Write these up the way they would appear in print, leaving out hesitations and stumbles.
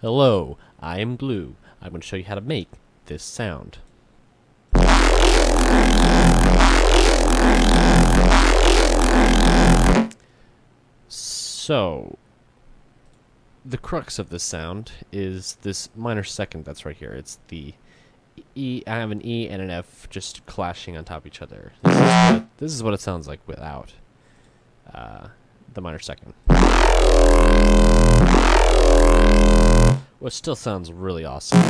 Hello, I am Glue. I'm going to show you how to make this sound. So, the crux of this sound is this minor second that's right here. It's the E. I have an E and an F just clashing on top of each other. This is what it sounds like without the minor second. Which still sounds really awesome.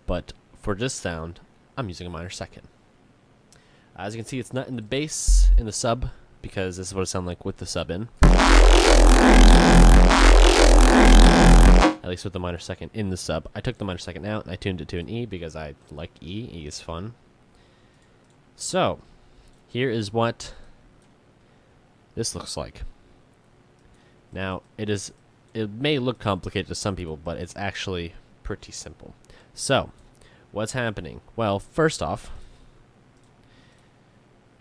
But for this sound, I'm using a minor second. As you can see, it's not in the bass, in the sub, because this is what it sounds like with the sub in. At least with the minor second in the sub. I took the minor second out and I tuned it to an E because I like E. E is fun. So, here is what this looks like. Now, it may look complicated to some people, but it's actually pretty simple. So, what's happening? Well, first off,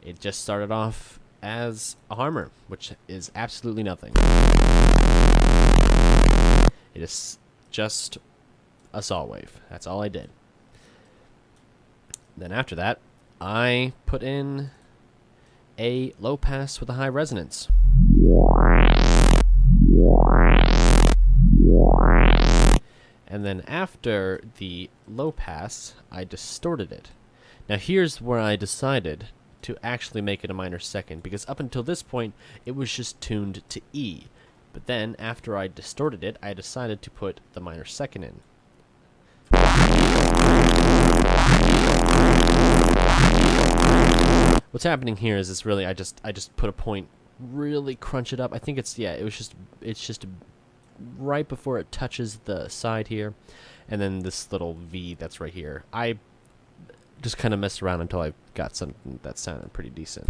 it just started off as a harmonic, which is absolutely nothing. It is just a saw wave. That's all I did. Then after that, I put in a low pass with a high resonance. And then after the low pass, I distorted it. Now here's where I decided to actually make it a minor second, because up until this point, it was just tuned to E. But then, after I distorted it, I decided to put the minor second in. What's happening here is it's really I just put a point, really crunch it up. I think it's just right before it touches the side here, and then this little V that's right here. I just kind of messed around until I got something that sounded pretty decent.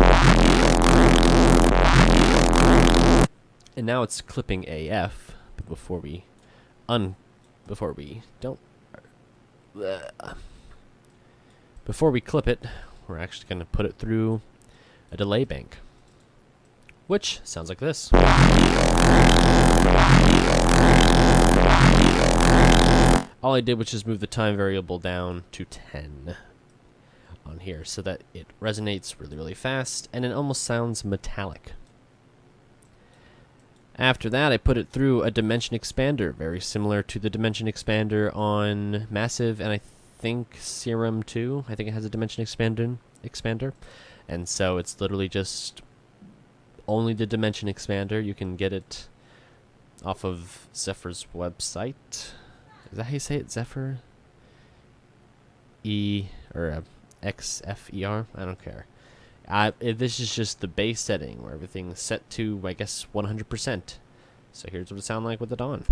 And now it's clipping AF, but before we clip it, we're actually going to put it through a delay bank, which sounds like this. All I did was just move the time variable down to 10 on here so that it resonates really, really fast, and it almost sounds metallic. After that, I put it through a dimension expander, very similar to the dimension expander on Massive, and I think Serum 2. I think it has a dimension expander. And so it's literally just only the dimension expander. You can get it off of Zephyr's website. Is that how you say it? Zephyr? XFER? I don't care. This is just the bass setting where everything's set to, I guess, 100%. So here's what it sounds like with it on.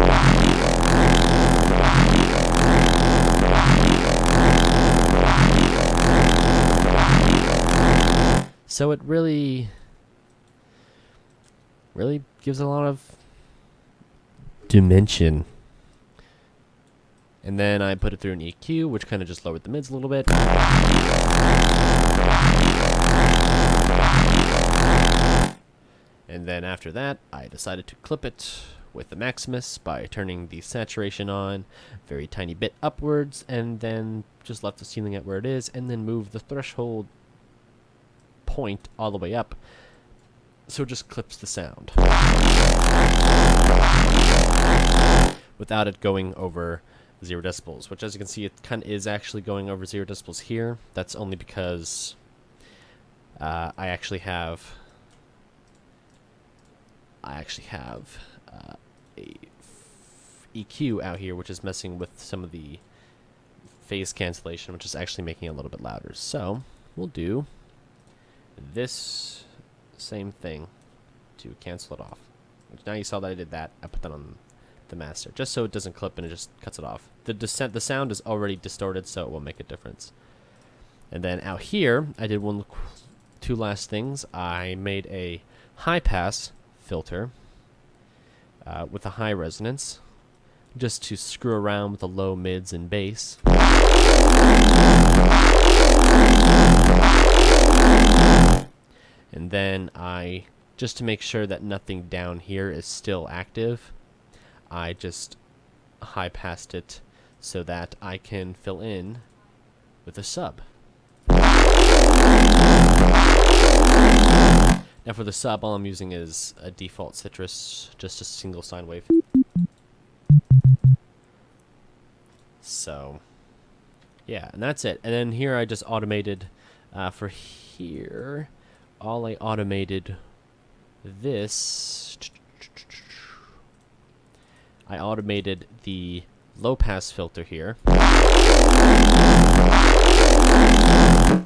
So it really gives a lot of dimension. And then I put it through an EQ, which kind of just lowered the mids a little bit. And then after that, I decided to clip it with the Maximus by turning the saturation on very tiny bit upwards, and then just left the ceiling at where it is, and then move the threshold point all the way up, so it just clips the sound without it going over 0 decibels, which, as you can see, it kind of is actually going over 0 decibels here. That's only because I actually have a EQ out here, which is messing with some of the phase cancellation, which is actually making it a little bit louder. So we'll do this same thing to cancel it off. Now you saw that I did that. I put that on the master, just so it doesn't clip and it just cuts it off. The sound is already distorted, so it won't make a difference. And then out here, I did two last things. I made a high pass filter with a high resonance, just to screw around with the low mids and bass. And then just to make sure that nothing down here is still active, I just high passed it so that I can fill in with a sub. Now for the sub, all I'm using is a default Citrus, just a single sine wave. So, yeah, and that's it. And then here I just automated, for here, all I automated this. I automated the low pass filter here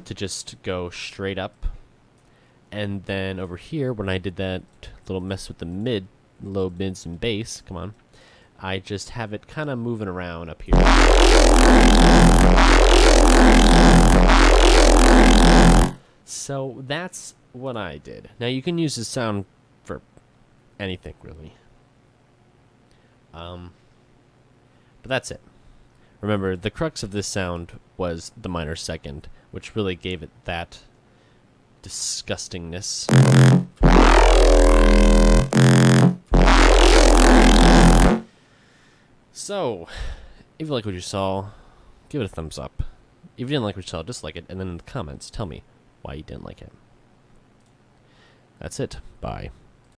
to just go straight up. And then over here, when I did that little mess with the low mids and bass, come on, I just have it kind of moving around up here. So that's what I did. Now you can use this sound for anything, really. But that's it. Remember, the crux of this sound was the minor second, which really gave it that disgustingness. So, if you like what you saw, give it a thumbs up. If you didn't like what you saw, dislike it, and then in the comments, tell me why you didn't like it. That's it. Bye.